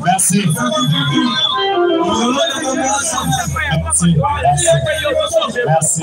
Merci. Merci.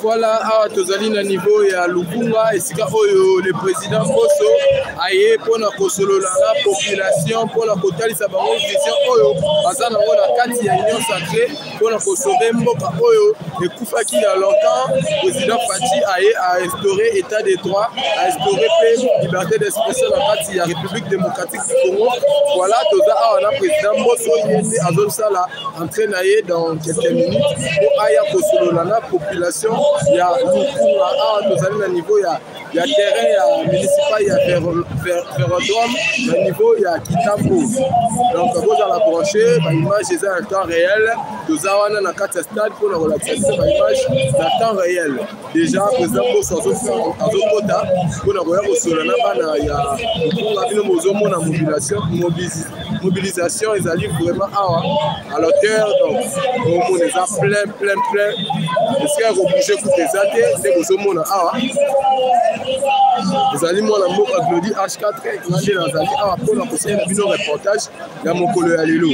Voilà, tozali na niveau ya Lubunga esika oyo le président Boso aye pona kosolola la population pona kotalisa bango vision oyo baza nango na kati ya union sacrée pona kosauver mboka oyo ekufaki ya longtemps. Président Fachi aye a instauré état de droit, a instauré liberté d'expression na kati ya République démocratique du Congo. Voilà, toza awa na président Boso yende azosala entraîne aye dans quelques minutes pour aya kosolola na population ya Lukunga. Awa tozali na niveau ya il y a terrain municipal, il y a Ferrodrome, le niveau il y a Kitambo. Donc vous allez la brancher, l'image est en temps réel. Nous avons un stade pour la relaxation, l'image en temps réel. Déjà, président Bosso pour la mobilisation, ils arrivent vraiment à l'auteur. Donc, on les a plein. Est-ce qu'il y a bouger pour les athées? C'est que ce monde a. Les aliments, la mot Glody H4, pour la possibilité de faire un reportage, il y a mon collègue Alilo.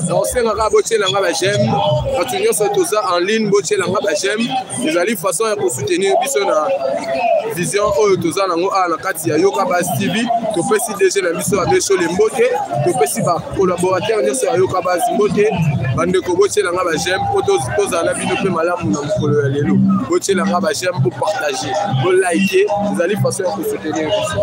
Donc, c'est un rabotier j'aime. Quand tu viens tout ça en ligne, botier j'aime. Les alliés façon pour soutenir la vision tout ça dans la carte ya Yoka Bas TV. Tu peux si déjà la mission à Bécho les mboté. Tu peux si collaborateur sur Yoka Bas mboté. Bande ko botier j'aime pour tous la vidéo peut malamu na mukolo ya lelo. Botier j'aime pour partager, pour liker. Les alliés façon pour soutenir la vision.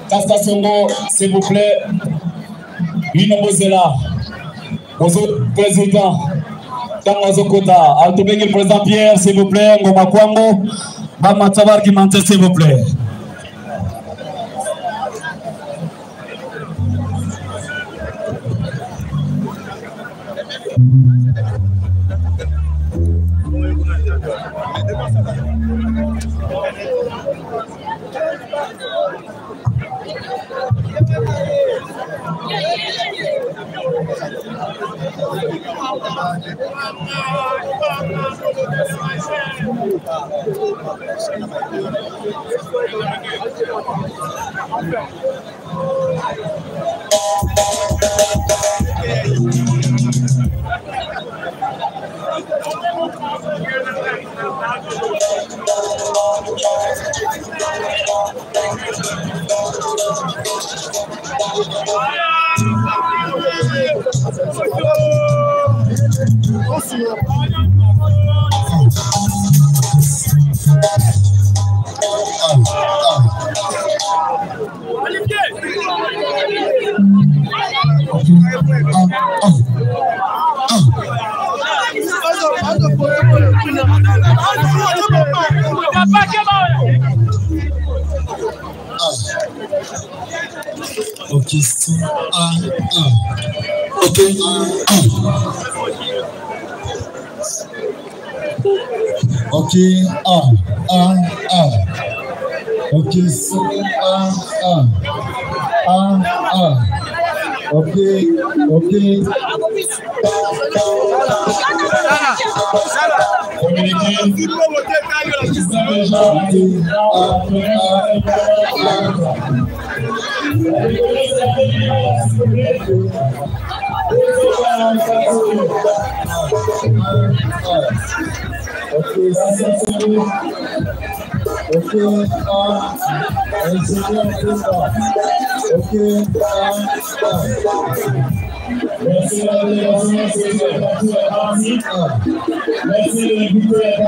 Kastasongo, s'il vous plaît. Une Mosela. Président. Tangazokota. Altobengil président Pierre, s'il vous plaît. Ngoma Kwango. Bamatabar Guimante, s'il vous plaît. Ok, ok, ok,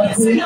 Merci.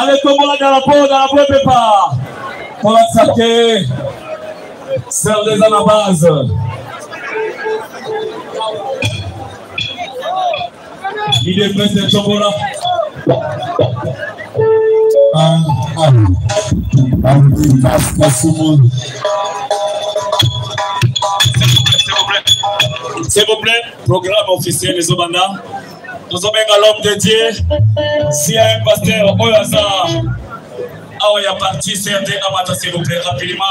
Allez, comme on a dans la peau, Pépa. Pour la saquer, serre des à la base. Il est prêt, c'est Chobola. S'il vous plaît, programme officiel les Obanda. Nous sommes à l'homme de Dieu. S'il y a un pasteur au hasard, il y a parti CRD Amata, s'il vous plaît, rapidement,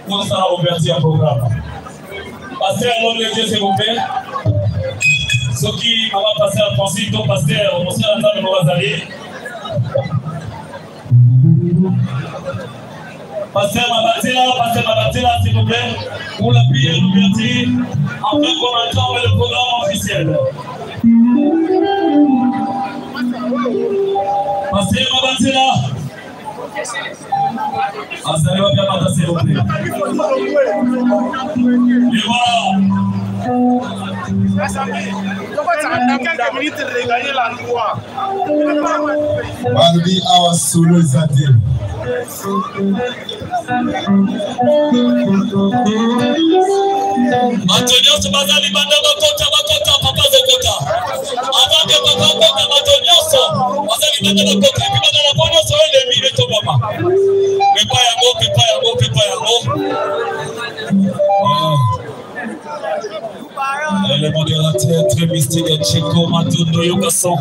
pour ça ouvrir un programme. Pasteur, l'homme de Dieu, s'il vous plaît. Ceux qui m'ont passé à Francis, donc pasteur, on s'est attendu de Morazali. Pasteur Mabatila, s'il vous plaît, pour la prière d'ouverture, en fait, commençons avec le programme officiel. Pasteur Mabatila. Ça va bien passer, s'il vous plaît. Et voilà. Dans quelques minutes, regagner la loi. Malgré our solo Zadé. Antonio Bazali Banda Bakota, Papa Zokota. Avant que Papa Kota, Antonio Bazali Banda Bakota, et puis Banda la Bonne, ça va les mille de Papa. Mais pas le modérateur très mystique et Chico Matundo Yukason.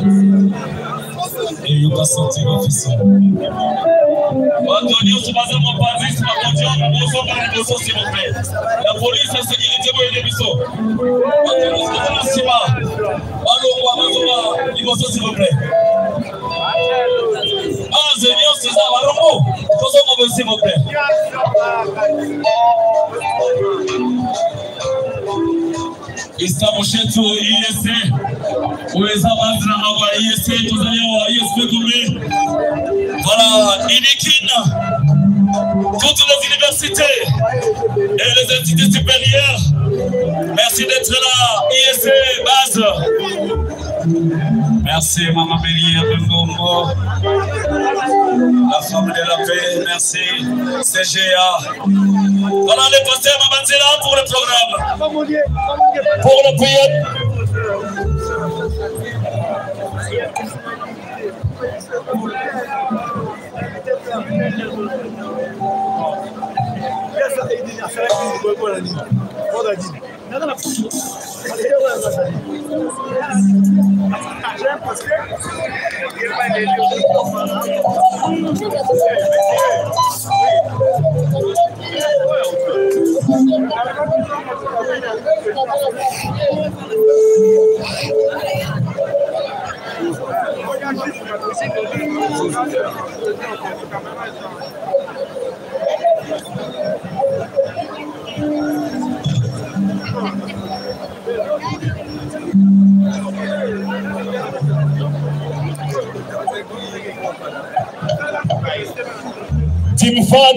Et Yukason tire officiel. Antonio Soubaza Mopazis, Antonio, s'il vous plaît. La police et sécurité pour les émissions. Antonio Soubaza Siba. Allo, Iboso, s'il vous plaît. Ah, Zénion César, Allo, s'il vous plaît. Estamos chetu IEC. Uweza wazna hawa IEC tuzaliwa wa ISP Gombe. Voilà, Inikina. Toutes les universités et les entités supérieures. Merci d'être là, IEC Base. Merci Maman Bélier Bengongo. La femme de la paix, merci. CGA. Voilà les pasteurs Mabanzela pour le programme. Pour le prière.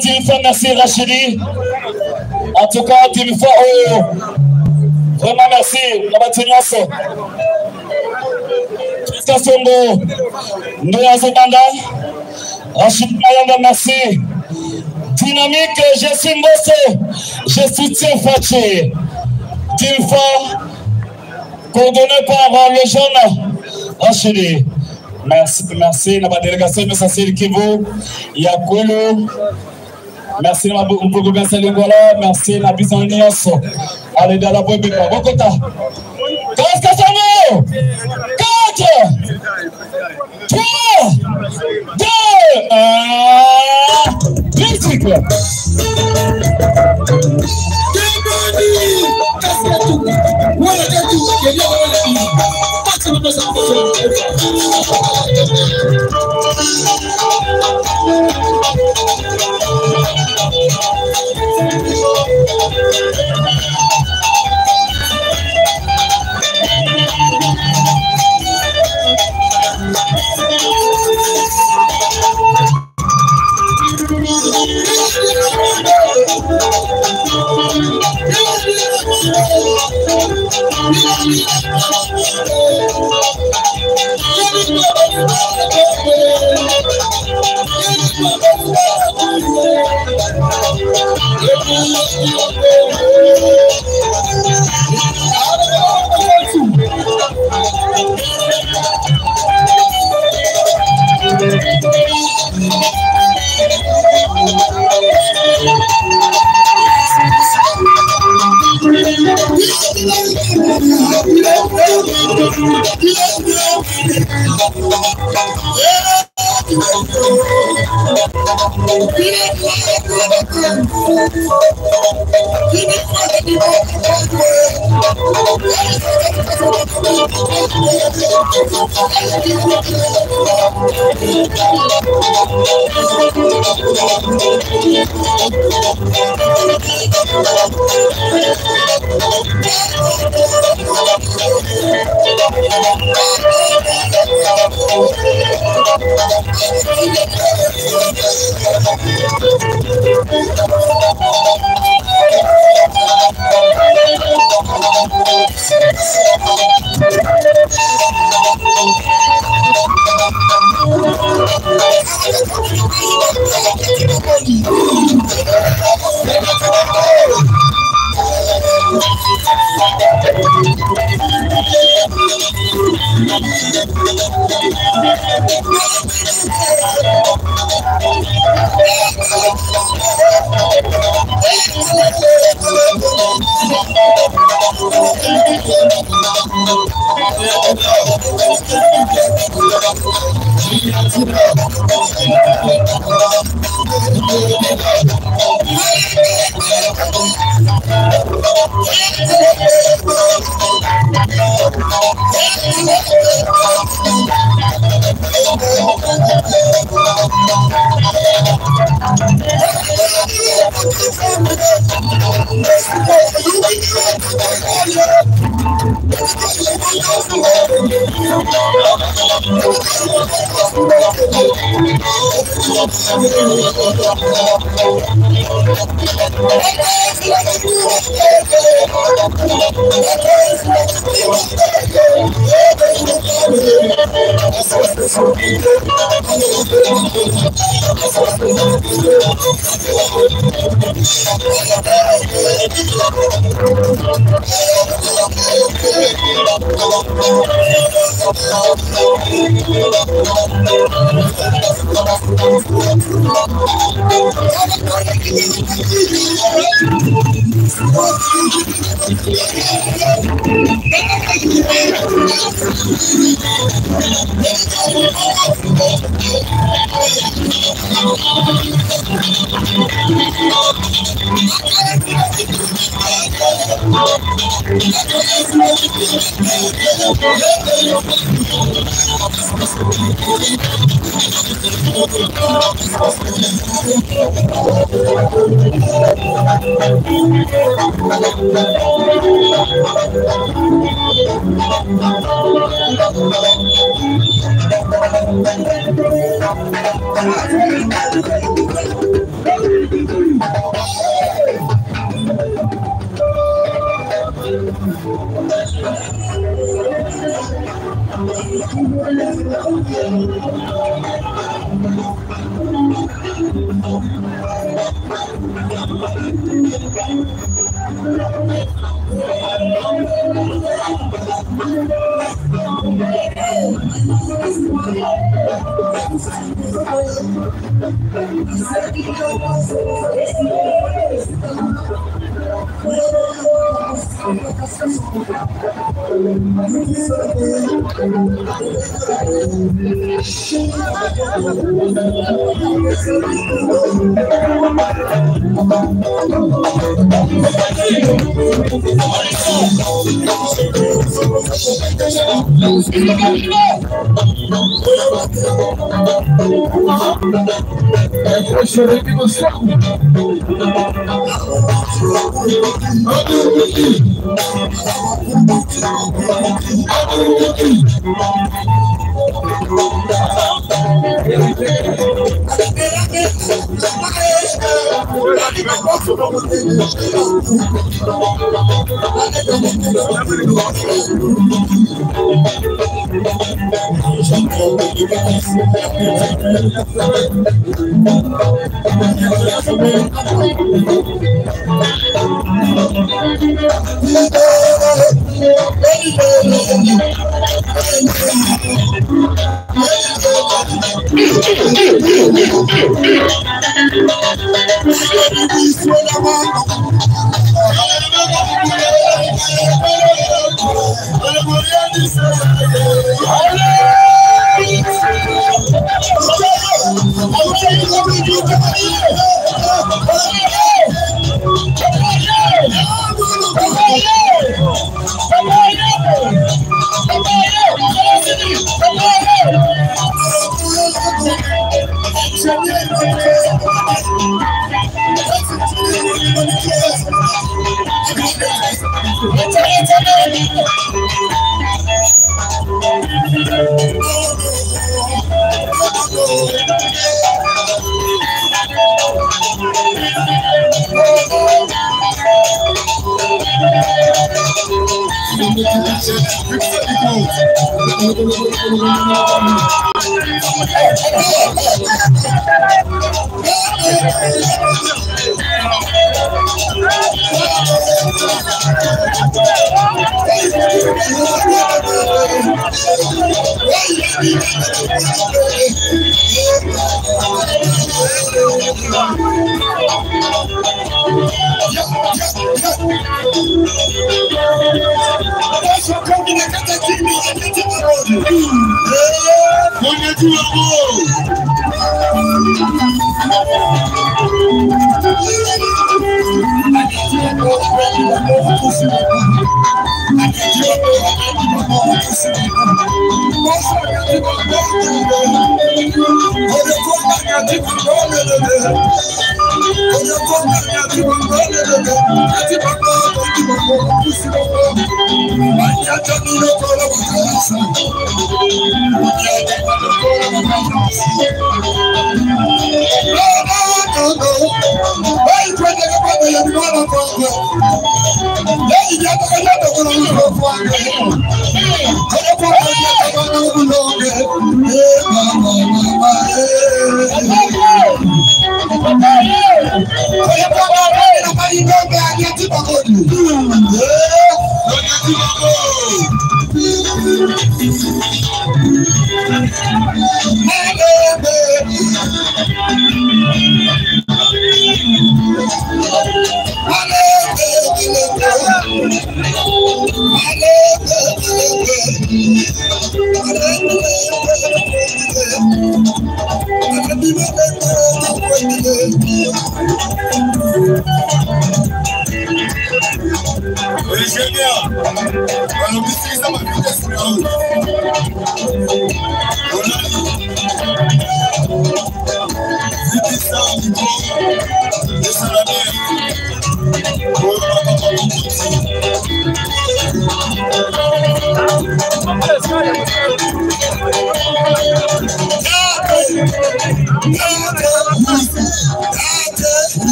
Timfa, merci Rachidi. En tout cas, Timfa, vraiment merci. La Batinias. Songo, Ndouazobanda, Rachid Mayanda, merci. Dynamique, je suis Mosso, je soutiens Fatih. Timfa, coordonné par le jeune Rachidi. Merci, la délégation de Sassir Kivu, Yakulu. Merci, la Bougoubense Lingola. Merci, la Bisonios. Allez, dans la boîte de Bokota. Qu'est-ce que ça vaut? 4, 3, 2, 1. Musique.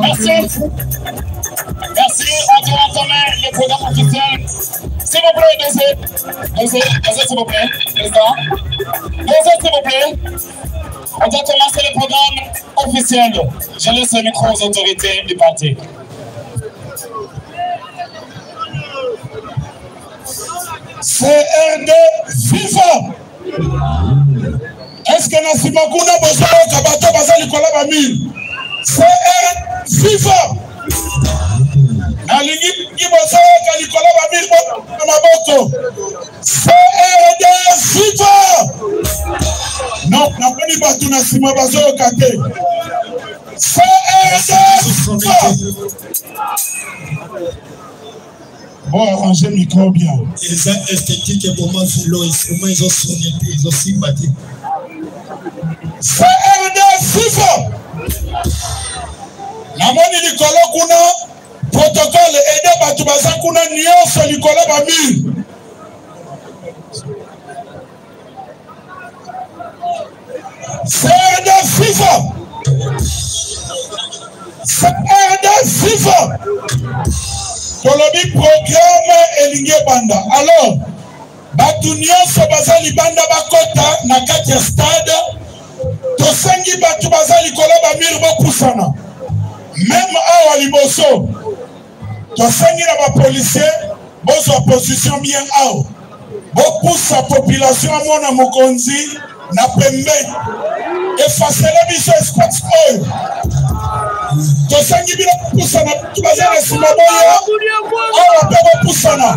Merci. Merci, on doit entamer le programme officiel. S'il vous plaît, Dosé, s'il vous plaît. Dosé, s'il vous plaît. On doit commencer le programme officiel. Je laisse le micro aux autorités du parti. CRD vivant. Est-ce que Nassima Kouna Bozo Kabato Bazali Kolaba Mil? CRD vivant. Alingi Kibozo Kalikola Mil Maboko. CRD vivant. Non, n'a pas dit Batou Nassima Bazo Kake. CRD vivant. Bon, arranger le micro bien. Ils ont esthétique et pour moi, instrument, ils ont sonné, ils ont sympathique. CRD vivant. La moni Nicola Kuna, protocole aidé Batubaza Kuna Nyonso Nicola Bamil. CRD vivant. CRD vivant. Kolobi programme Elinge Banda. Alors, Batu Nyonso Bazali Banda Bakota, na kati ya stade, Tosengi Batu Bazali Koloba Mil Bopusana. Même à Liboso, Tosengi na ba policier, bozo opposition bien ao. Bopousse sa population à mon amokonzi, na pembe. Effacer la biso espace oil. Tosengi bila Pusana, Tubazana Simaboya, awa pe Bopusana.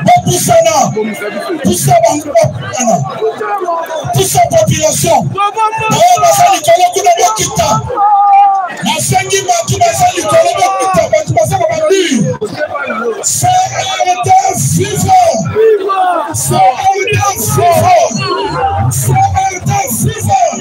Bopusana, Poussa Bangana, Poussa population. Awa Bazali Koloba Bokita. Nasengi Batu Bazali Koloba Bokita, Batu Bazali Babi. CRD vivant. CRD vivant. CRD vivant.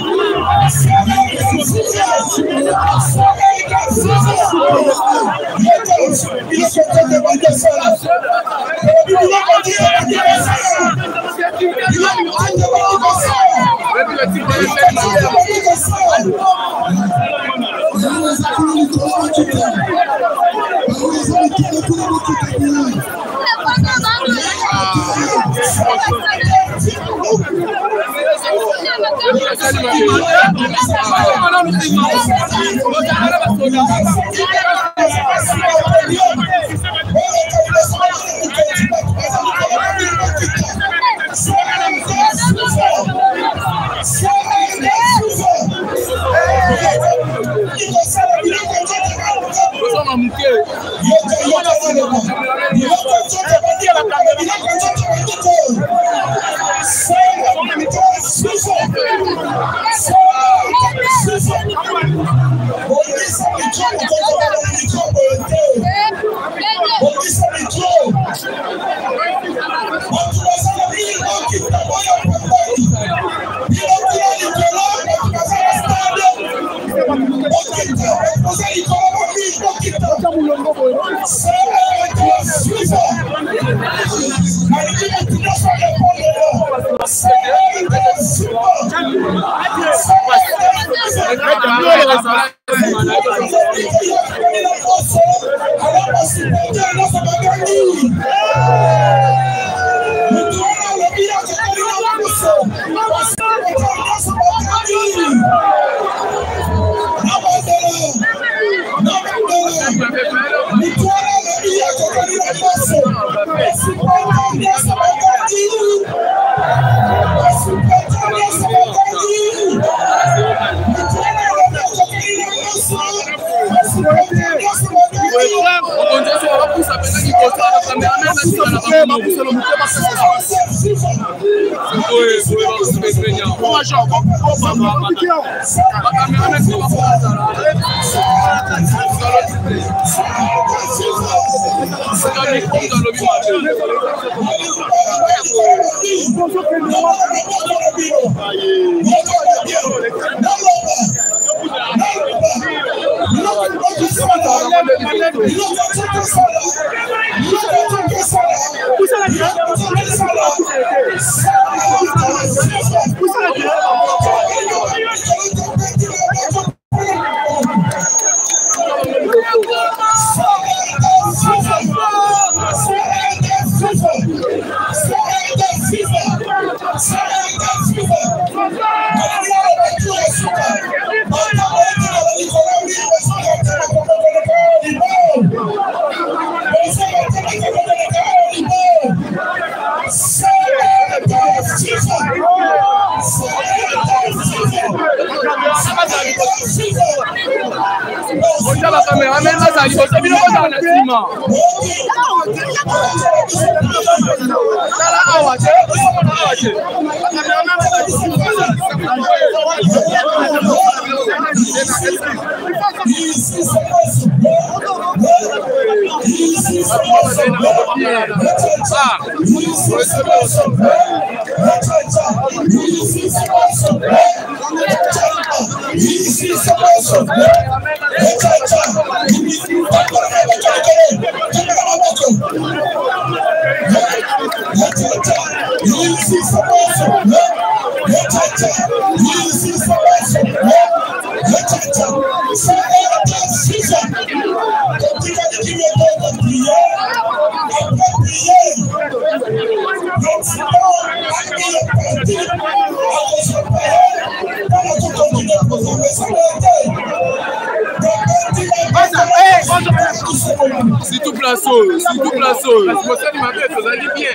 Si tout place, si tout place. C'est pour ça qu'il m'a fait, vous allez bien.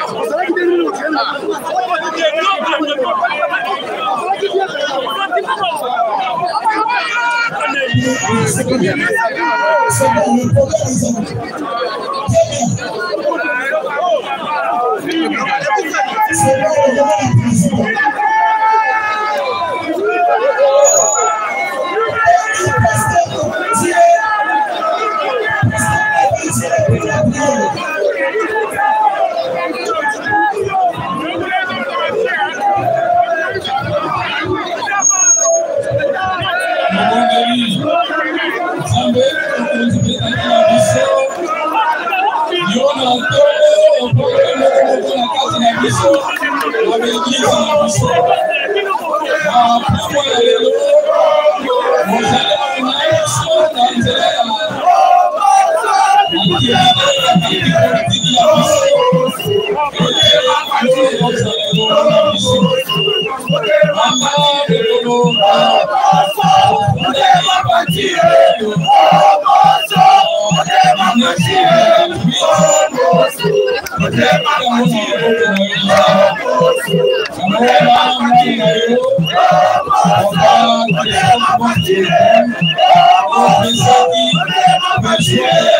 Yeah.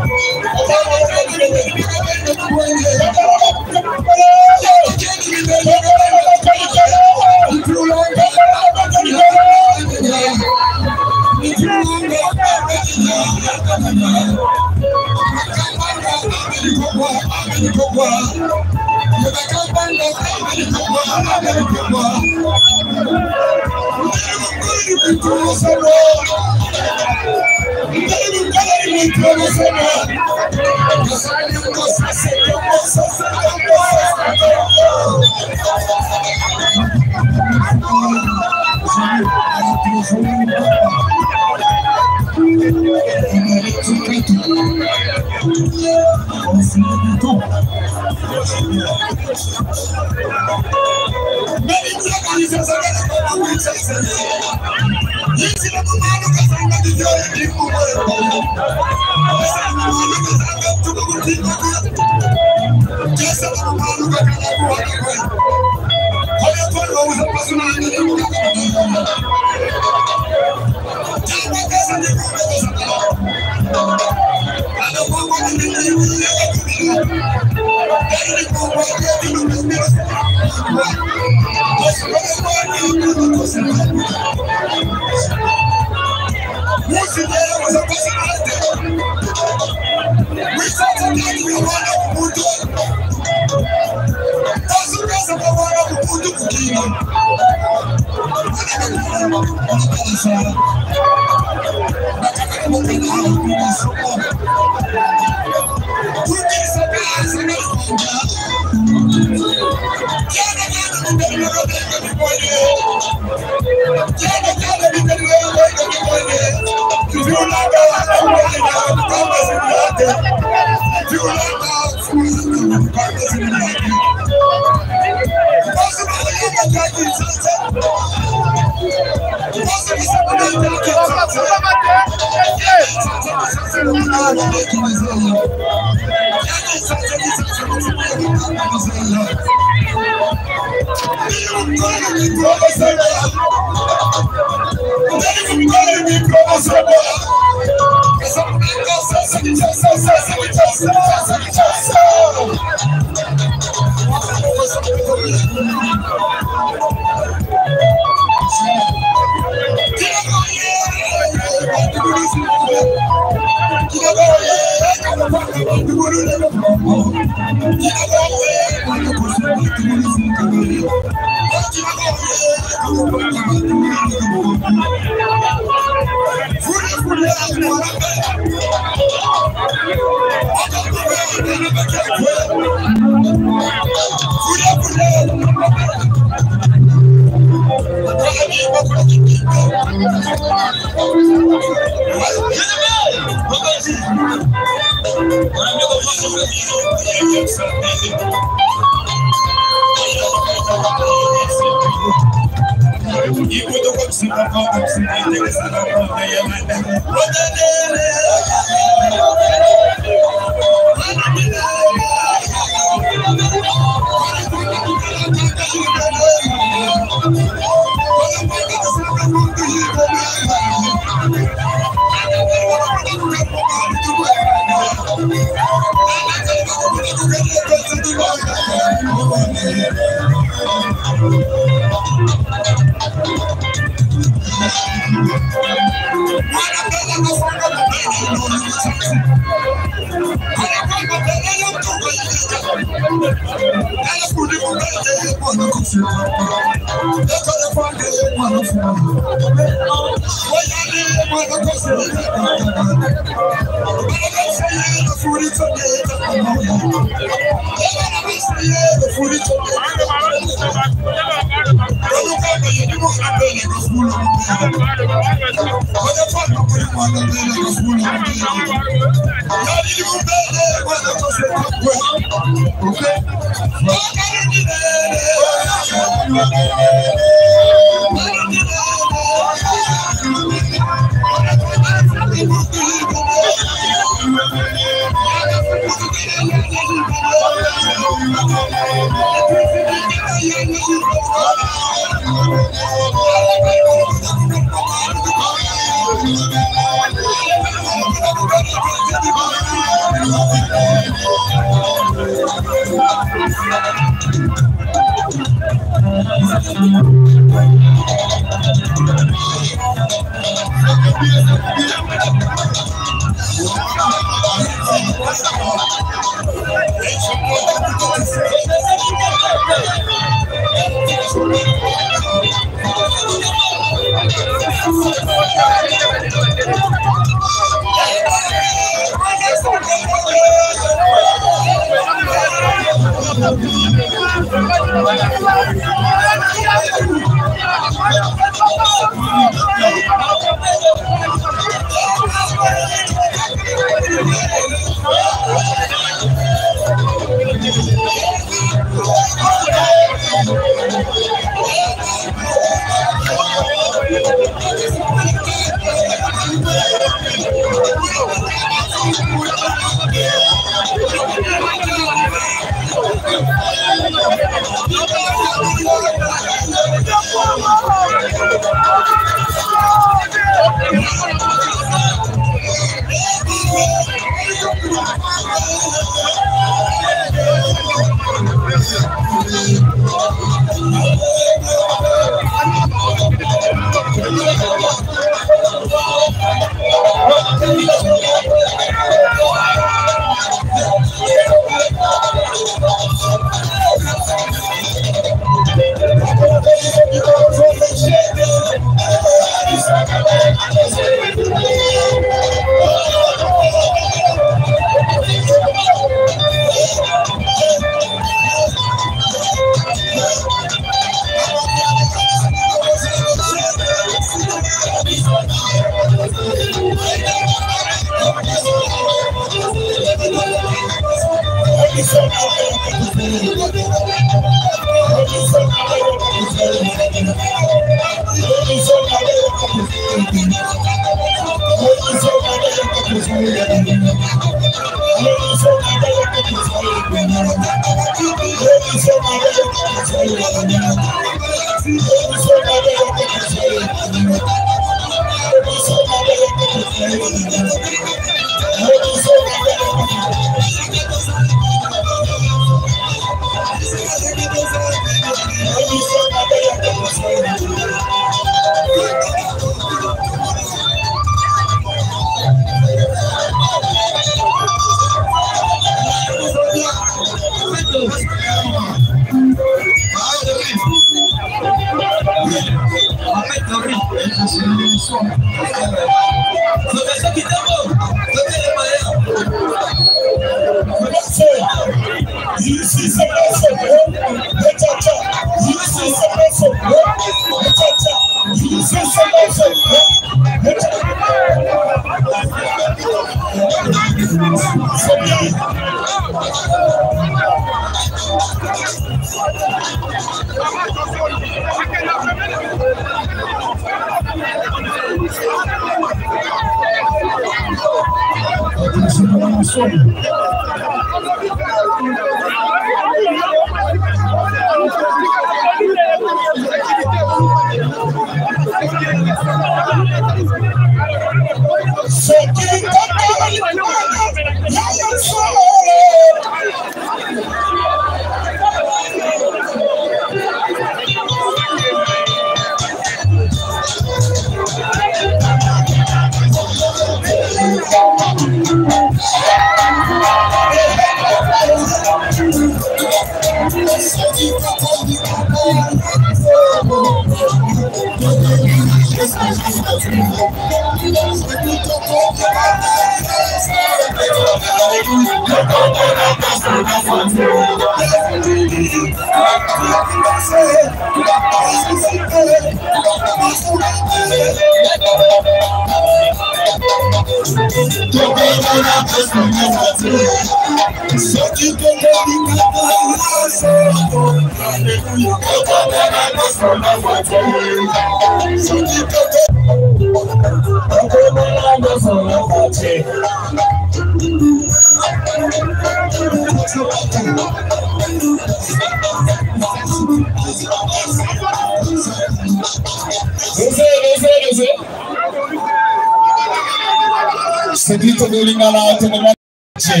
Sedito nilingala tena machi.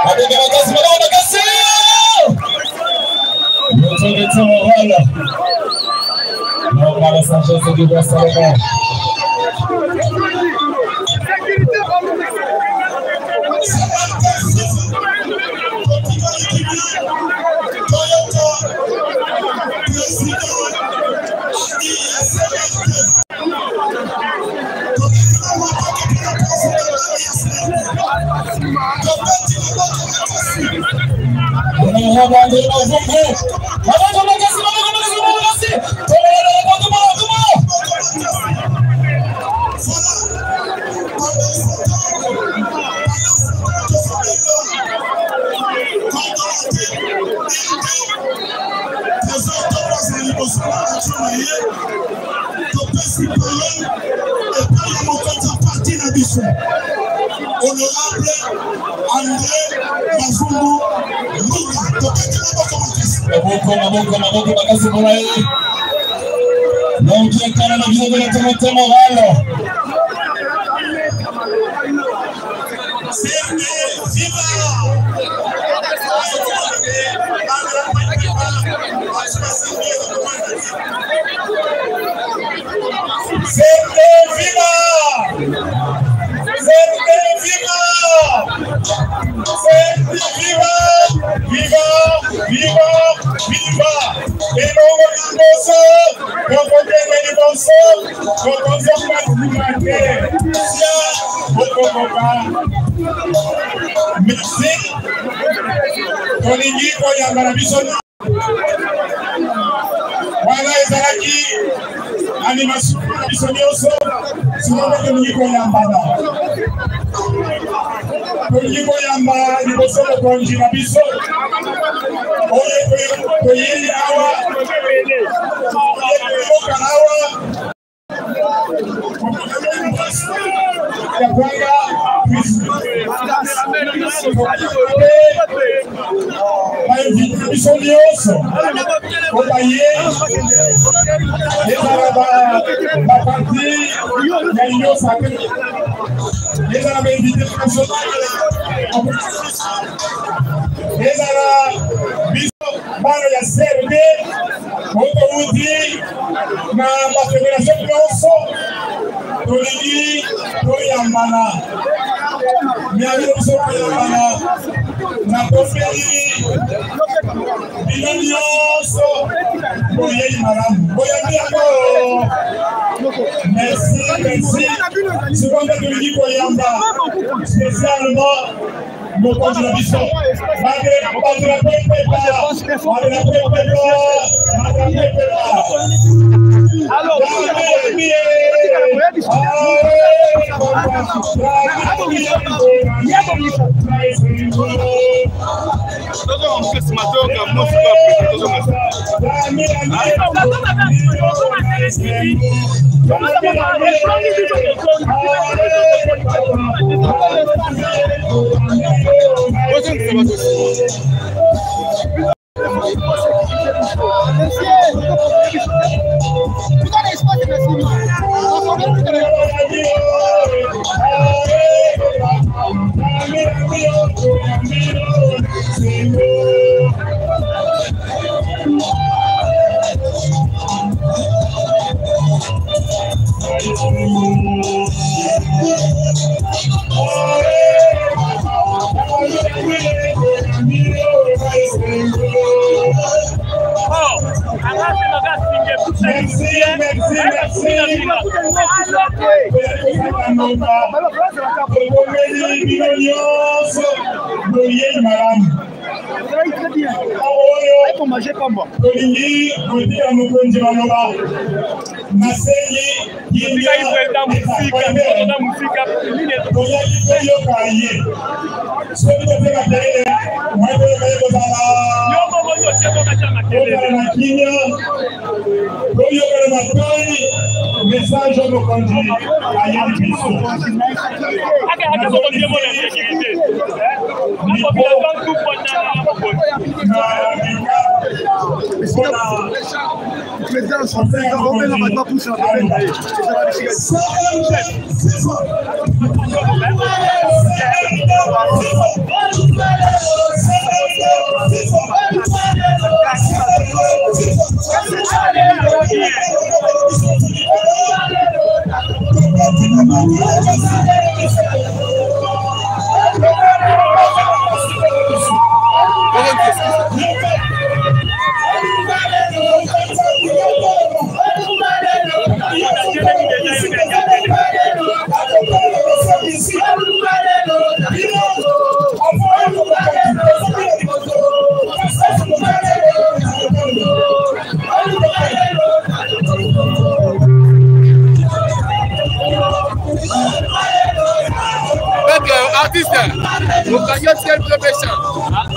Abega makasi bana makasi. Mtoto wala. Para Sanchez de Barcelona. Honorable André Mazungu Luka. Maboko makasi kwa yeye. Na ukiakana na vile vile tumetema walo. Merci. Tolingi koyambala biso. Wala ezalaki animation na biso nyonso. Sino tolingi koyambala. tolingi koyamba liboso mokonzi na biso oyo toyeyi awa toyoka awa yakwanga bainvite biso nyonso kobaye ezala baparti ya nyonso ezala bainvite national ezala biso bana ya CRD otouti na bafederation nyonso tolingi toyambana miali biso koyambana na tofeli bino nyonso boyeyi malamu boyambi yango merci seconde tolingi koyamba spécialement mokonzi na biso badela pepepa tolingi kotika mokonzi baloba nasengi toyaki toyoka ye soki toteka telele maitoyokaye kozala na kinya toyokana matoi message mokonzi ayebi biso Artiste, au cagnotte quelle profession?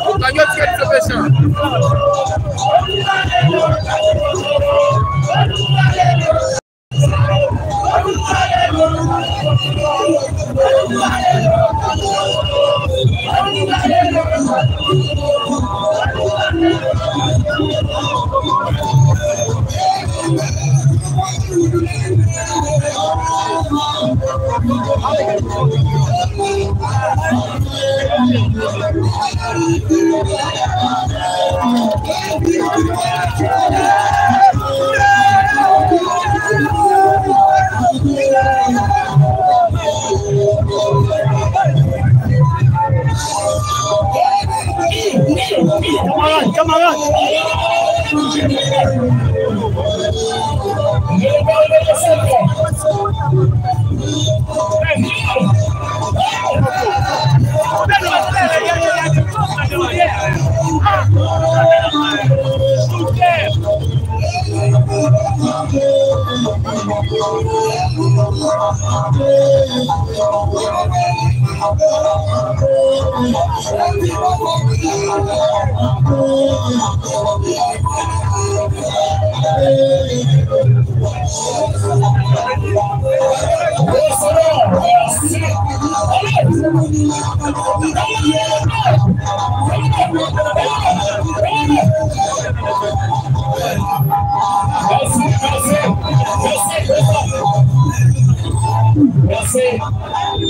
Au cagnotte quelle profession? Camarade.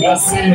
Merci.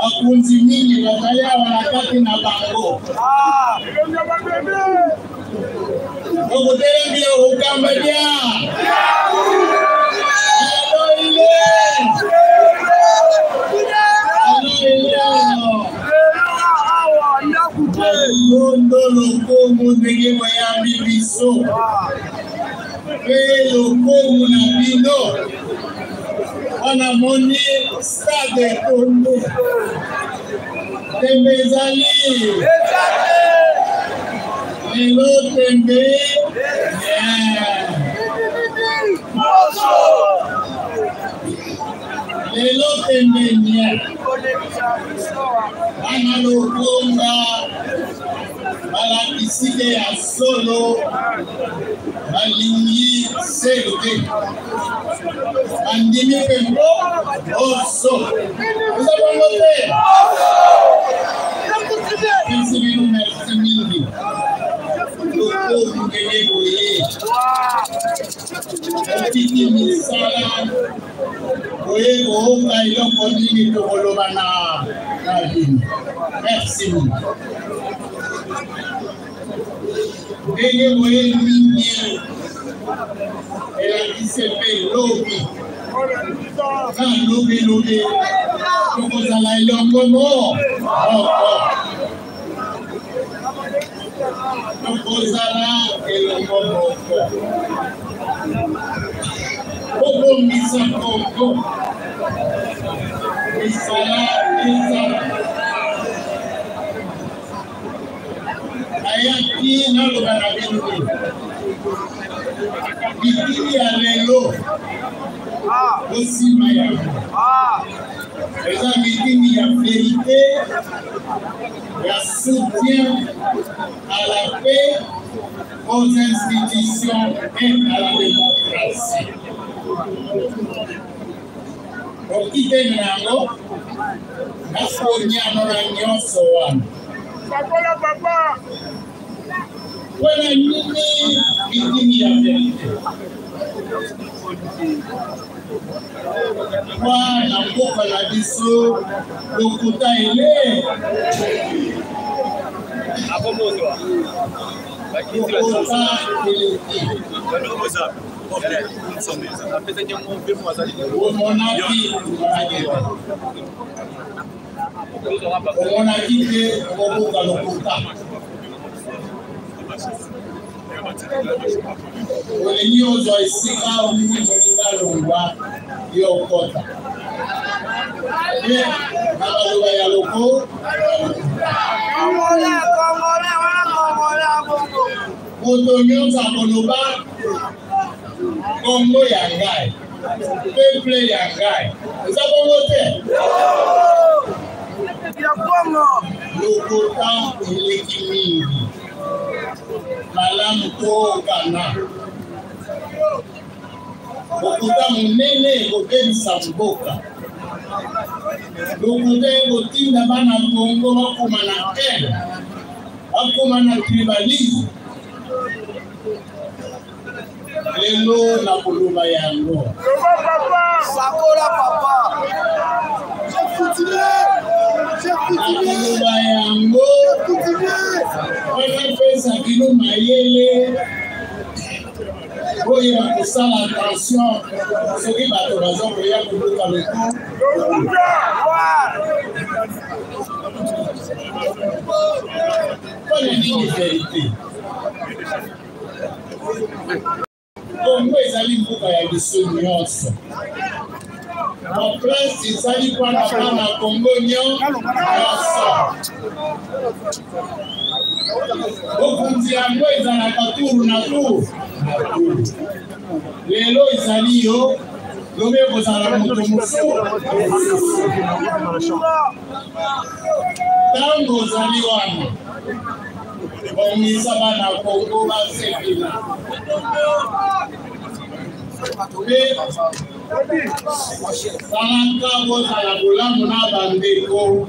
Wakunzi mingi wazalea wanakati na bango. Ogotere mbio ukambadia. Londo lokomu ndege mayambi biso. Lokomu na bino. Wana moni stade Congo. Tembe zali. Lelo tembe. Lelo tembe nya. Ana lokonga. Bala kisike ya solo. Balingi sebe. Andimi pembo. Oso. Vous avez noté? Merci beaucoup, merci mille. Vous gagnez voyer. Petit misala. Voyez, vous gagnez le produit de Rolobana. Merci. Vous gagnez voyer mille. Et qui se fait lobby. Lobby. Vous allez y Kozala elongo Bobo misa Congo Misala Ayaki na logarabini Bikini ya lelo Osi maya Eza meeting ya vérité, ya soutien à la paix, aux institutions et à la démocratie. Pour quitter Nango, Nasonia Noranyo Sowan. Papa! Voilà une meeting ya vérité. Wana mboka la biso lokuta ele akomozwa lokuta ele omonaki te okobuka lokuta olingi ozwa esika olingi moninga longwa yo okota nakaloba ya loko moto nyonso akoloba Kongo ya ngai peuple ya ngai eza bongo te Lokota elekimini. Malamu tokana. Lokuta munene kobebisa mboka. Lokuta ekotinda bana Kongo bakoma na haine. Bakoma na tribalisme. Lelo na koloba yango. Sakola papa. Koloba yango. Wana pesa kino mayele. Oyo bakosala attention soki bato baza koya koluka loko. Mpona nini verite? Kongo ezali mboka ya biso nyonso. Baprince ezali mpona bana Kongo nyonso. Bokonzi yango ezalaka turu na turu. Lelo ezali yo lobe kozala moto mosusu. Tango ozali wana bomisa bana Kongo basepela. Salaka bozala bolamu na bandeko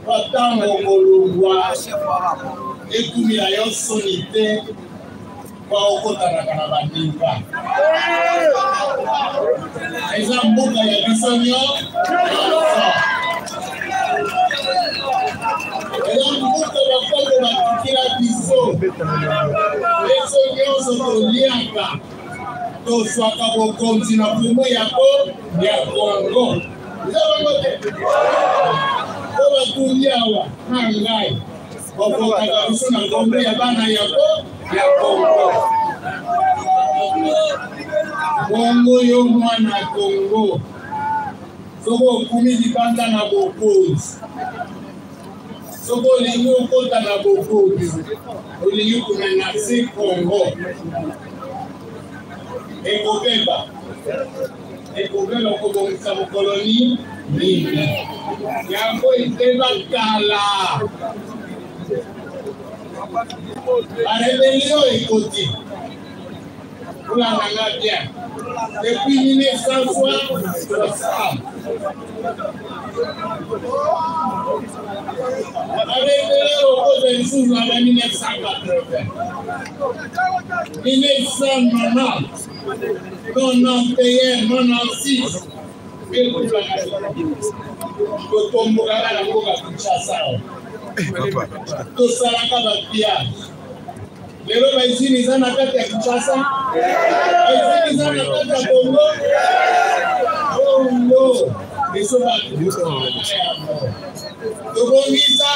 batango kolungwa ekumila yo soni te kwa okotanaka na baninga. Eza mboka ya biso nyonso. Eza mboka bakongo batikila biso. Biso nyonso toliaka toswaka bokonzi na pumu yako ya Kongo. Eza bango te. To batundi awa na ngai bakokaka biso na Kongo ya bana yako ya Kongo. Kongo yo mwana Kongo. Soko okumi libanda na bokonzi. Soko olingi okota na bokonzi. Olingi kumenase Kongo. Ekobeba. Ekobeba kobongisa bokoloni nini. Yango eteba kala. La rébellion est côté. Vous la regardez bien. Depuis 1960, la rébellion au côté de sous en 1980. 1990, 91, 96. Kotomboka na mboka Kinshasa. Tosalaka bapillage. Lelo baizini eza na kati ya Kinshasa. Baizini eza na kati ya Kongo. Oh no. Biso bato. Tobongisa.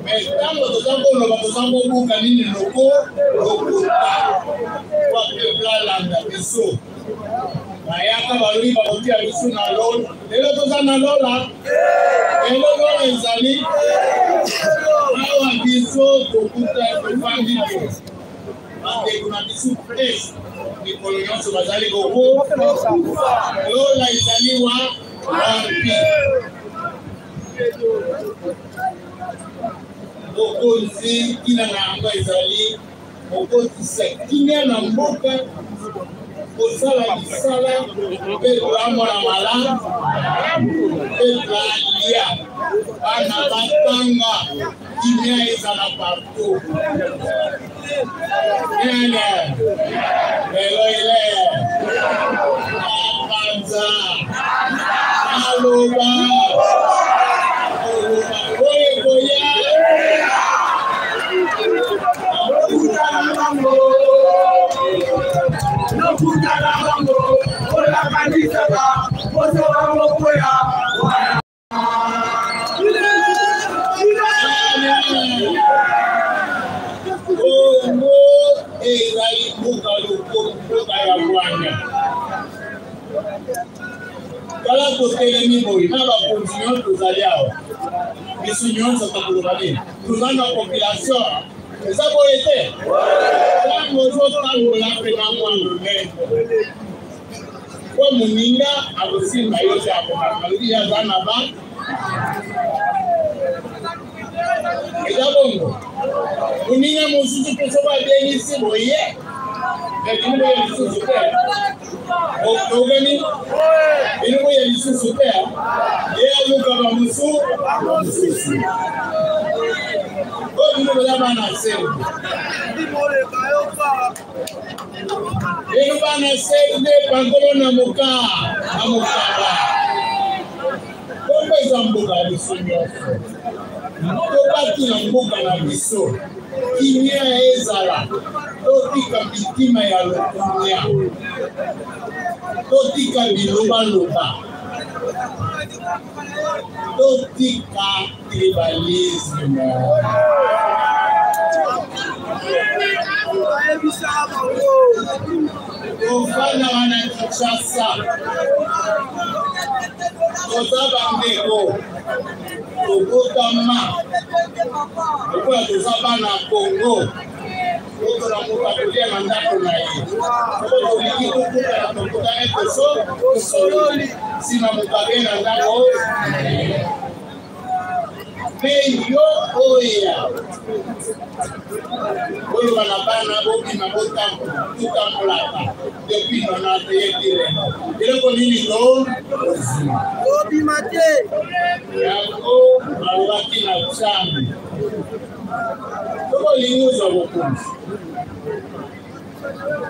Mais tango tozakoloba tozakobuka nini loko lokuta kwa keblaalanda biso. Bayaka balui bakotia biso na lola. Lelo toza na lola. Lelo lola ezali. Awa biso tokuta tofandi to. Bandeko na biso pres. Mikolo nyonso bazali koko. Lola ezali wapi. Bokonzi kina na yango ezali. Bokonzi sekine na mboka. Kosala lisala mpe koamona malamu mpe koalia bana batanga kimia ezala partout. Nene lelo ile apanza aloba oye koya Kala totelemi boye na bakonzi nyonso tozali awa biso nyonso tokoloba nini toza na population eza boye te ntango ozotambola mpe na mwa monene Kwa muninga akosimba yote akokamali ya zana ba. Eda bongo. Muninga mususu pesoba denisi boye. Inu boye lisusu pe. Ogani. Inu boye lisusu pe. Ea luka ba musu. Inu boye bana semu. Inu bana semu pangolo na muka. Amukaba. Kombe za mbuga lisusu. Tobaki na mbuga na biso kimia ezala totika bitima ya lokunya totika biloba totika tribalisme ofana wana Kinshasa tozaba ndeko Togotama, okola tozaba na Congo, okola mokakulia na ndako na ye. Okola oliki kokuta na tokotane tosololi, sima mokake na ndako. Pe yo oya, oyo bana bana bobima botambolaka, depuis nona teye dire. Eloko nini to? Obima te. Yango balobaki na Nzambe. Toko lingi ozwa bokonzi.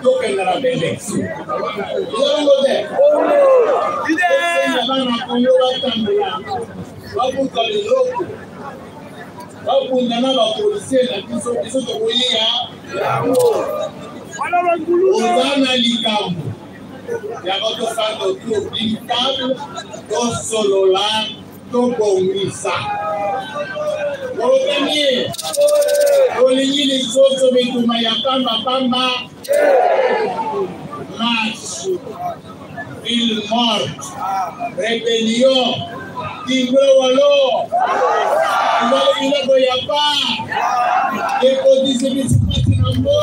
Tokenda na baelektio. Ezalongo te. Bana Kongo batambola. Babuka leloko. Bakunda na bapolisier na biso tokoyeya. Ozana likambo. Yako tofanda autour d'une table, tosolola, tobongisa. Olokanie, olingi lisoso bituma ya pamba, marche, ville morte, rébellion, timbre walo, mbali biloko ya pa, ekodisi bisipati na mbo,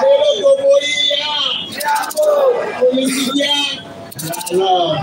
eloko boia, politique, alors.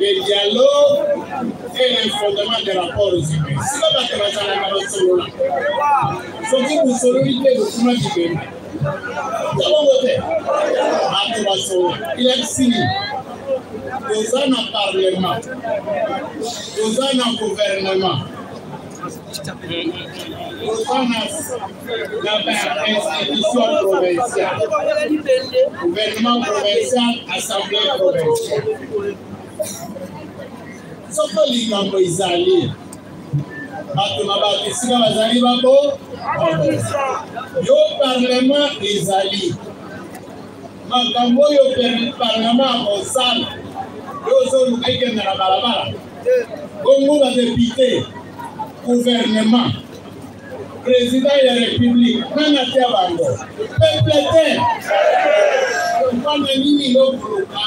Le dialogue est le fondement des rapports humains. Si vous avez un solo, si vous solidez le chemin du pays, il a signé. Nous avons un parlement, nous avons un gouvernement, nous avons une institution provinciale, gouvernement provincial, assemblée provinciale. Soko likambo izali bato na bakisika bazali bako yo parlement izali makambo yo parlement akosala yo zoluka ikende na balabala bongo ba député gouvernement président ya république nana tia bango peuple te kama nini lokuluka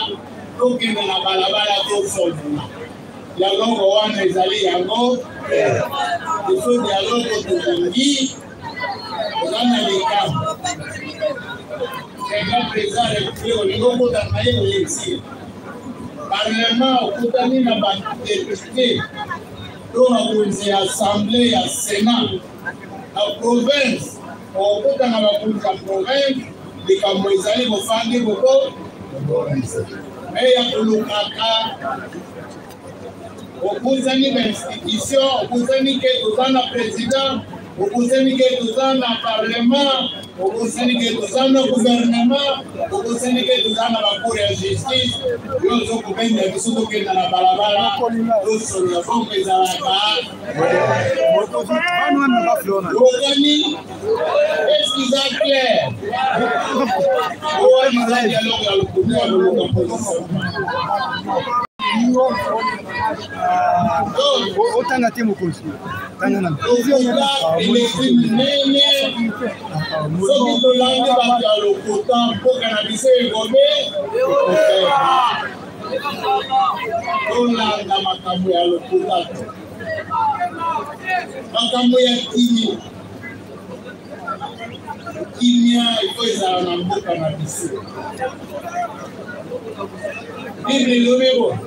tokende na balabala tosolola yango wana ezali yango iso dialogue tolingi ozana likambo eka président république olingi okota na ye oyexile parlement okutani na badepute to bakonzi ya assemblée ya sénat na province okota na bakonzi ya province likambo ezali bofandi boko eya kolukaka okuzani ba institution okuzani ke tozana président okuzani ke tozana parlement au Sénégal, nous avons le gouvernement, au Sénégal, nous avons la Cour de justice, nous avons le gouvernement, nous avons le balabala, nous sommes le fond des Arabes. Est-ce qu'ils sont clairs? Kimia iko ezala na mboka na biso. Bible lobebo.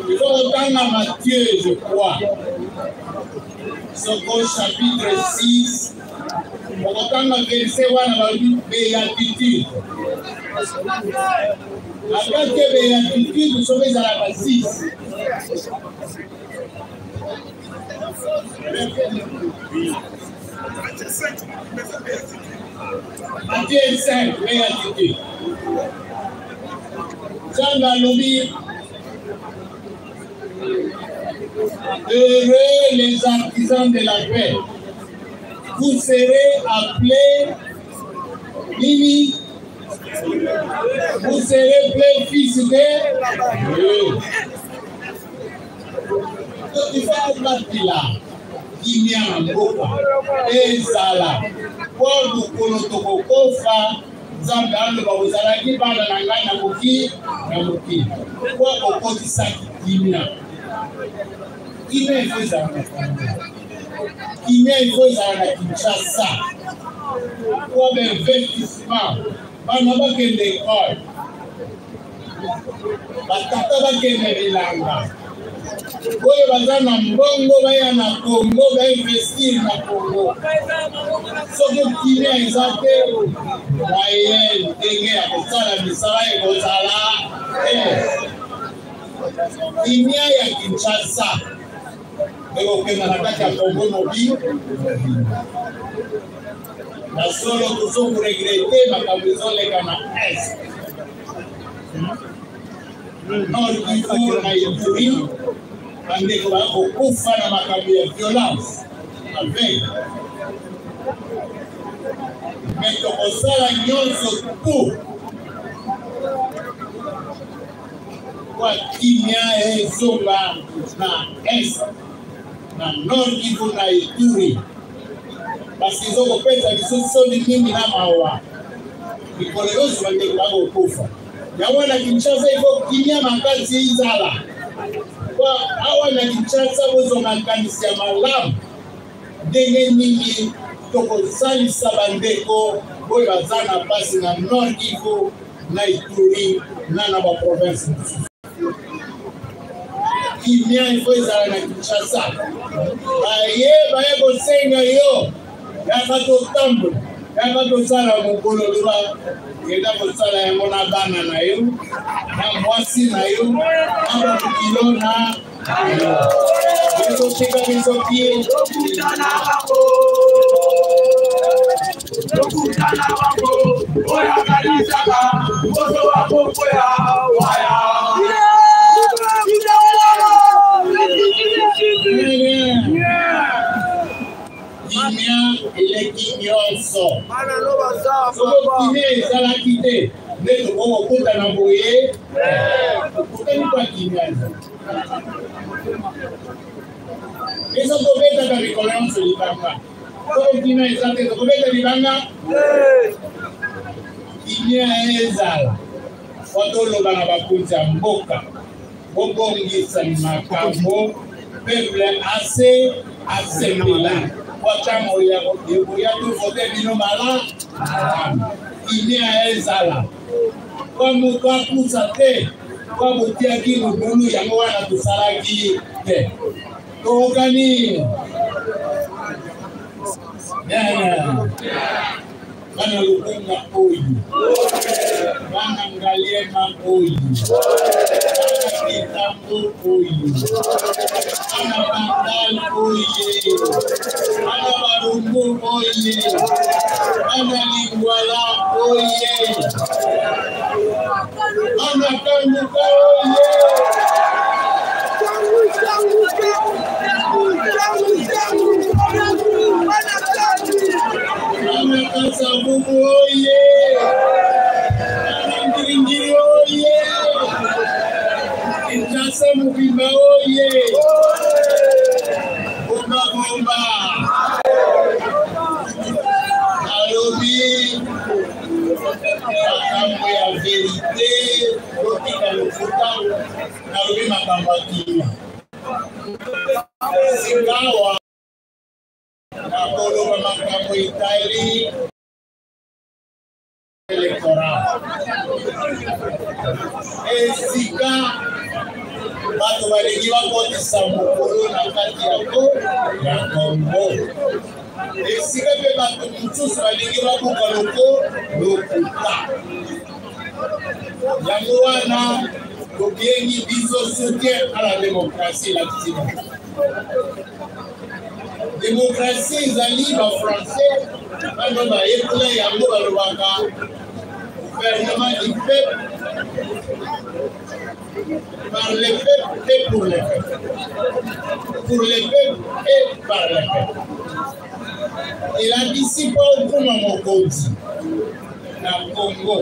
Il faut entendre Matthieu, je crois. Soko chapitre 6. On entend verset 1 à la béatitude. Après que béatitude, nous sommes à la 6. Matthieu 5, béatitude. Jean Lalobi. Heureux les artisans de la paix. Vous serez appelés Nini. Vous serez appelés fils de Dieu. Tu fais un parti là. Qui vient en Boka. Et ça là. Pour vous kofa. Nzambe aloba ozalaki bana na ngai na mokili. Kwa okotisaki kimia. Kimia ifo ezala na Kongo. Kimia ifo ezala na Kinshasa. Kwa investissement. Bana bakende ekole. Batata bakende bilanga. Oyo baza na mbongo baya na Congo bainvestir na Congo. Soki kimia eza te baye ndenge ya kosala misala ekozala kimia ya Kinshasa ekokenda na kati ya Congo mobile. Na solo tozokoregrete makambo ezoleka na est Nord Kivu na Ituri. Bandeko bakokufa na makambo ya violence avec mais tokosala nyonso tu kwa kimia ezonga na est na Nord Kivu na Ituri basi ezokopesa biso soni mingi na mawa mikolo nyonso bandeko bakokufa yango na Kinshasa ifo kimia makasi ezala. Awa na Kinshasa bozonga kanisi ya malamu ndenge nini tokosalisa bandeko oyo baza na pasi na Nord Kivu na Ituri na baprovince mosusu. Kimia ifo ezala na Kinshasa baye kosenga yo yaka totambola yaka tosala mokolo loba kenda kosala yango na bana na yo na mwasi na yo na bakilo na ekotika biso pie lokutana wako oyakalisaka oso wako kwea waya kimia eleki nyonso soko kimia ezalaki te nde tokokokutana boye okutani kwa kimia ezo tobetaka mikolo nyonso libanga soko kimia eza te tokobeta libanga kimia ezala po toloba na bakonzi ya mboka bobongisa makambo peuple ase asepela Watamo ya tufote bino mala kimia ezala kwa muka kusa te kwa mutia kinu bulu yango wana tusalaki te tokani Bana lukunga oyu Bana ngaliema oyu Bana kitambo oyu Bana bandal oyu Bana baru Congo oye, Ana Lingwala oye, Ana Kanduka oye. Ana Kasavubu oye, Ana Ngiringiri oye, Injasa Mubimba oye, Bomba Bomba, Alobi, Makambo ya verite, Lotika Lokuta, Alobi Makambo Akima. Sikawa, Nakolo Makambo Itali, Electoral. Esika, bato balingi bakotisa mokolo na kati ya Congo. Esika pe bato mosusu balingi babuka lokuta. Yango wana tobengi biso soutien à la démocratie latine. Démocratie ezali bafrançais bano bayekula yango balobaka gouvernement du peuple, par le peuple et pour le peuple. Pour le peuple et par le peuple. Il anticipe au Mokozi, na Congo.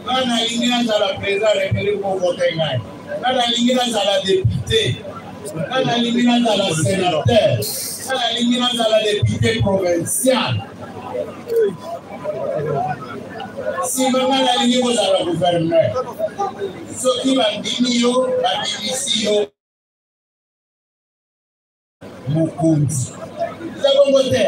Nana lingina zala président référé pour voter ngai. Nana lingina zala député. Nana lingina zala sénateur. Nana lingina zala député provincial. Si mangala lingina zala gouverneur. Soki bandini yo, bandinisi yo. Mokonzi. Zabo ngote.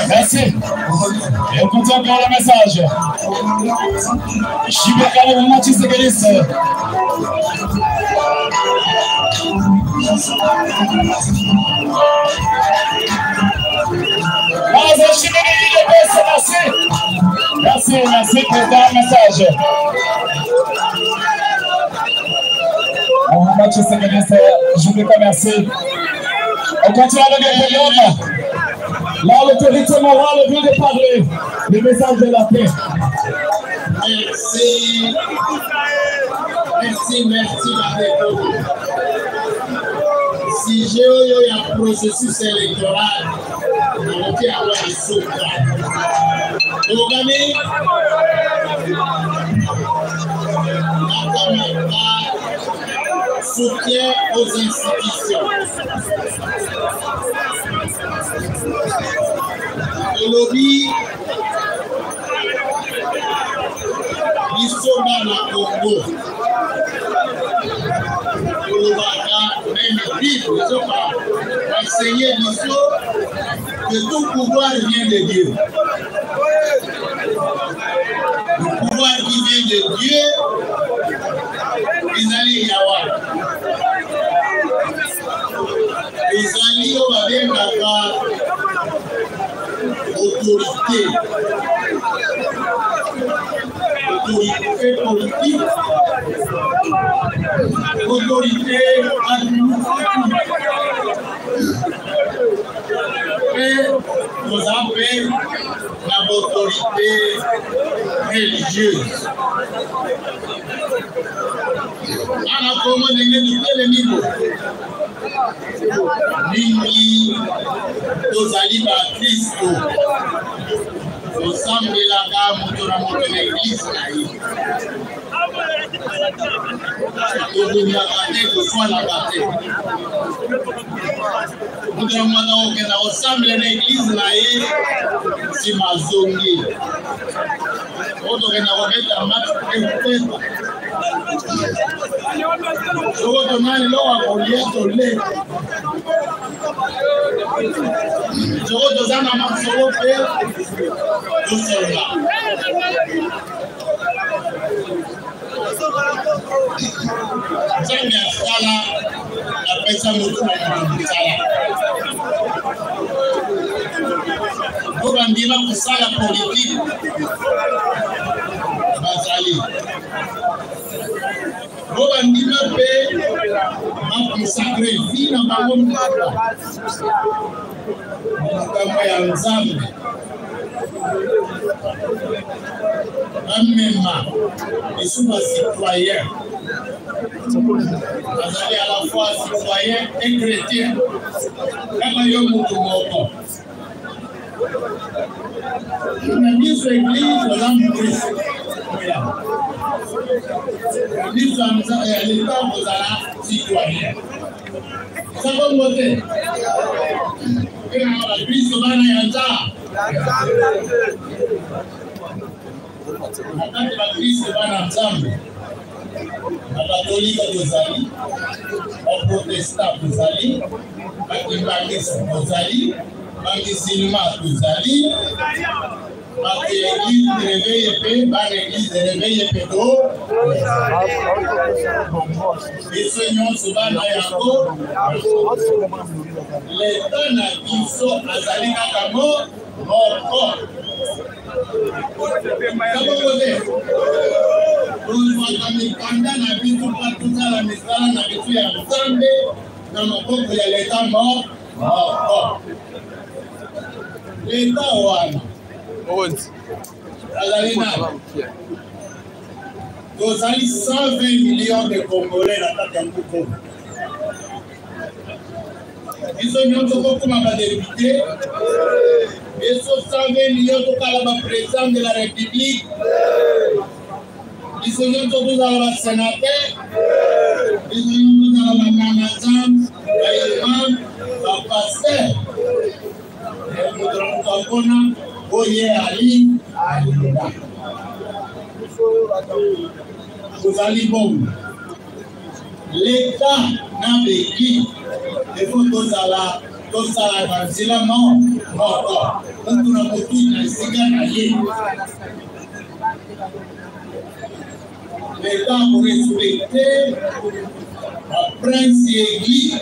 Merci. Et on continue encore le message. Jibekale Moumachi Segelis. Merci, merci pour le message. Moumachi Segelis, Jibekale, merci. On continue avec le programme. Là, l'autorité morale vient de parler le message de la paix. Merci. Merci, Maréco. Si j'ai eu un processus électoral, on va avoir un sauvetage. Donc, amis, soutien aux institutions. Le lobby, ils sont dans le Congo. Même Bible, ils ont enseigné que tout pouvoir vient de Dieu. Le pouvoir qui vient de Dieu, ils allaient y avoir. Ils allaient y avoir autorité politique, autorité administrative. Et nous avons l'autorité religieuse. On a commandé le niveau. Nini, nos alliés à Christ. Ensemble, la gamme de l'église. Nous avons la bataille. Nous avons ensemble l'église. C'est ma zone. Nous avons un match. Nous Obandima kusala politique bazali Obandima pe consacré vie na bango kama ya nzambe amema isuba citoyen bazali à la fois citoyen et chrétien kama yo mutu moko na miso église la Christ l'État vous a citoyen ça va monter et la Christ va na yanza wakati wa Kristo bana nzambe Bakatolika tozali Baprotestant tozali Bakibangisa tozali Bamusulma tozali Bakéglise de réveil pe Bakéglise de réveil pe to Biso nyonso bana yango l'État na biso azali kaka moko mikanda na biso patuzala misala na biso ya nzambe na maboko ya leta moko leta wana azali na tozali 120 millions de Congolais na kati ya mbuko biso nyonso kokoma badepute biso 120 millions tokala baprésident de la République biso nyonso tozala basénateur biso nyonso tozala bakanazam baimam bapaster moto akona oye ali alinga tozali bongo l'État na béki efo tozala na nzela moko mutu na motu na esika na ye l'État pour respecter la prince église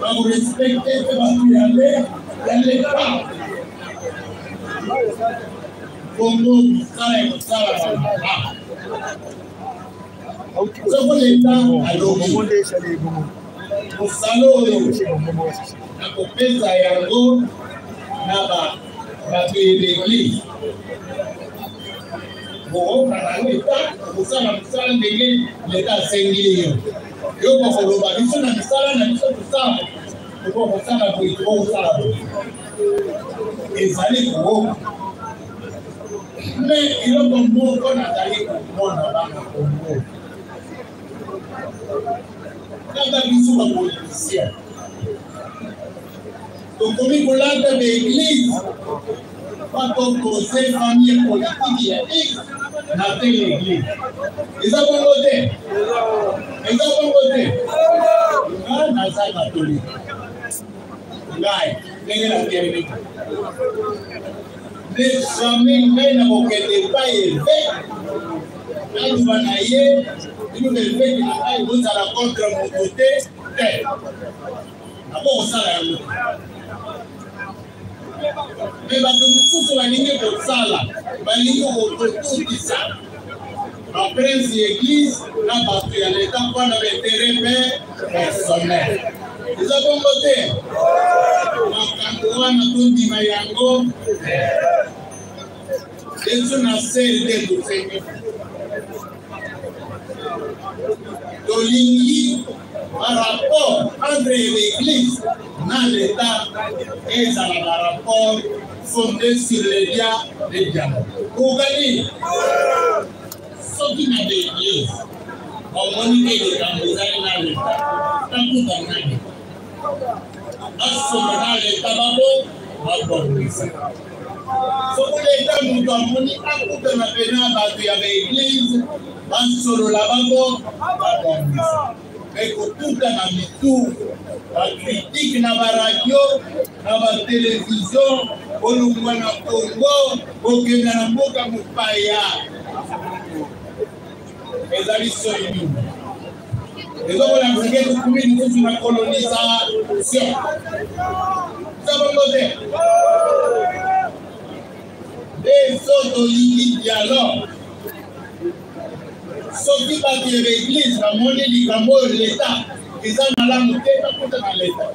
pour respecter l'État Congo sala Soko l'État alobi mosala oyo nakopesa yango na bato ya l'église bookana l'État kosala mosala ndenge l'État asengeli yo kokoloba biso na misala na biso kosala okokosala boye okosala boye ezali kooka mais iloko moko nazali komona bana Kongo kaka biso bapoliticien tokomi kolanda baeglise bakopose famille politique ya X na te l'église eza bongo te nga naza katolike ngai ndenge nakelemi jamais ngai na kokende epai eve aluba na ye ino beveki na ngai ozala contre moto te abo kosala yango me bato mosusu balingi kosala balingi kokotutisa baprince église na bato ya leta mpona bainteret personnel eza bongo te makambo wana tondima yango ezo na sere te tosengi tolingi par rapport entre l'église na l'état ezala ba rapport fondé sur les liens de dialogue kokani soki na l'église omoni ke likambo ezali na l'état takuta nani asoma na l'état babongisa soki l'état moto amoni akutana pena bato ya baeglise basolola babongisa ekotuta na mitu bakritike na baradio na batelevizio olungwa na Kongo okenda na mboka mopaya ezali soni mingi Et donc, on a fait que tout une colonisation. Ça va noter. Et autres lignes dialogue. Sauf qui va dire l'église, la monnaie, l'État, ils ont la montée, pas pour l'État.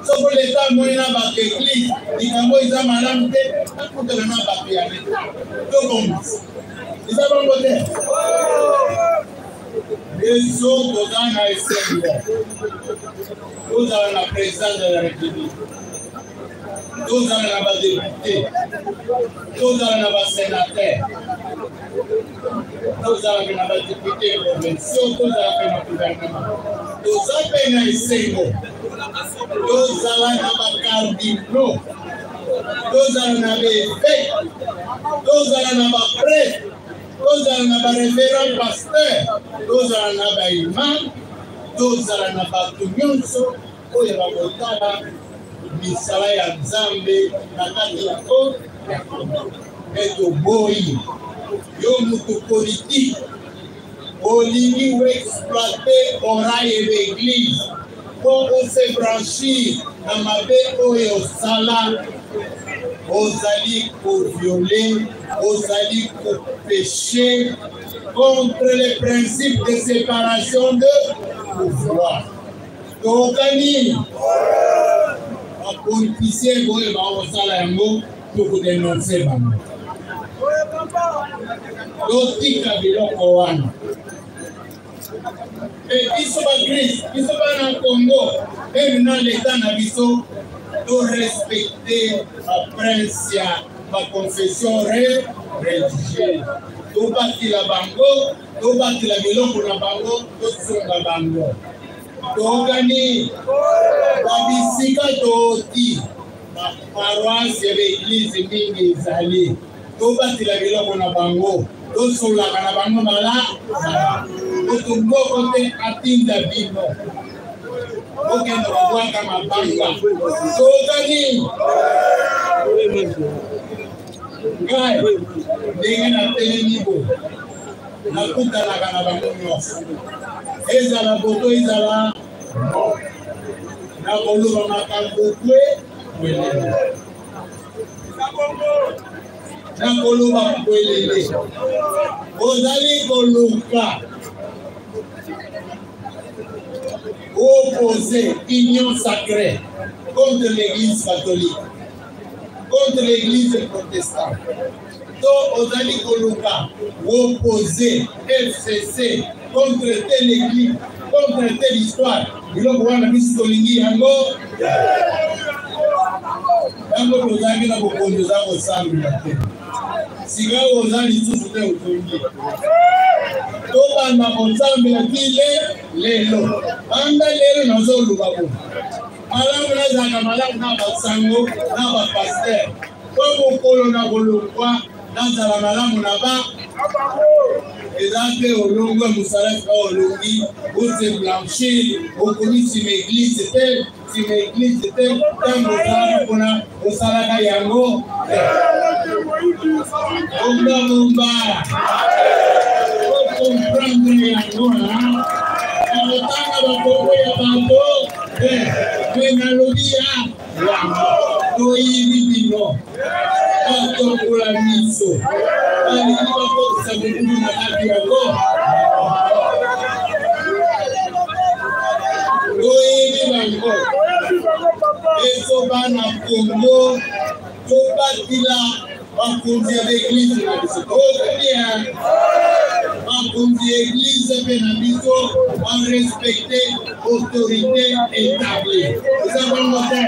Sauf que l'État, moi, il a battu l'église, ils ont la montée, pas pour l'État. Donc, ils ont voté. Les autres dans la SNL, nous avons la présidence de la République, nous avons la député, nous avons la sénateur, nous avons la député provinciale, nous avons le gouvernement, nous avons la SNL, nous avons la cardinaux, nous avons la évêque, nous avons la prêtre. Nous avons un révérend pasteur, nous avons un imam, nous avons un batunyonso, nous avons un misala ya nzambe na kati ya Congo. Eto boyi, yo mutu politique, olingi ou exploiter oreille et l'église, pour se branchir dans ma baie oyo sala. Osali pour violer, osali pour pécher contre les principes de séparation de pouvoir. Donc, un politicien va osala yango pour dénoncer bango. Donc, tika biloko wana. Et biso ba Christ, biso ba na Congo, même dans l'état na biso. De respecter la prince, ma confession religieuse. Tout bâti la bango, tout bâti la biloko la bango, tout sur la bango. Togani, babisika toti, ma paroisse et l'église mingi zali. Tout bâti la biloko la bango, tout sur la bango mala, tout côté atinda bino. Ok, nous voyons comme un banque. Togani. Gai, dengan ateli niveau. Nakuta la kana bango. Ezala boto ezala. Na bolo makambo kwe. Na bolo makwelele. Ozali koluka. Opposer union sacrée contre l'église catholique, contre l'église protestante. Donc, Ozali Koluka, opposer FCC contre telle église, contre telle histoire. Il a besoin de Miss Tolingi, Yango. Yango, Ozali, na bokondo za kosambi na te. Siga Ozali, sous-souté au Tolingi. Toba na kosambi na kile, lelo. Anda lelo na zolu babo. Malamu na zaka malamu na basango na ba pasteur. Kwa kolo na kolokwa na zala malamu na ba. Ezake olongo musalaka olongi ou se blanchir ou koni si l'église était tango kuna osalaka yango. Bomba. Comprendre yango na. Tanga bakoko ya bango na lobia toyibi bino atokola miso alingi bakokisa bokulu na kati yango toyibi bango eso bana Congo tobatila bakonzi ya l'église na biso tokolia bakonzi ya église mpe na biso en respecter autorité établie. Nous avons noté.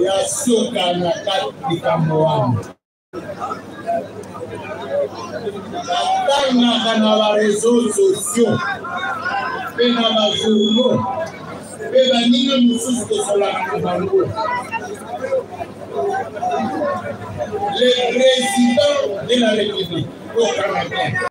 Ya soka na kati likambo wana. Natangaka na bareseaux sociaux mpe na bajournaux mpe baninga mosusu tosolaka na bango. Le président de la République au Canada.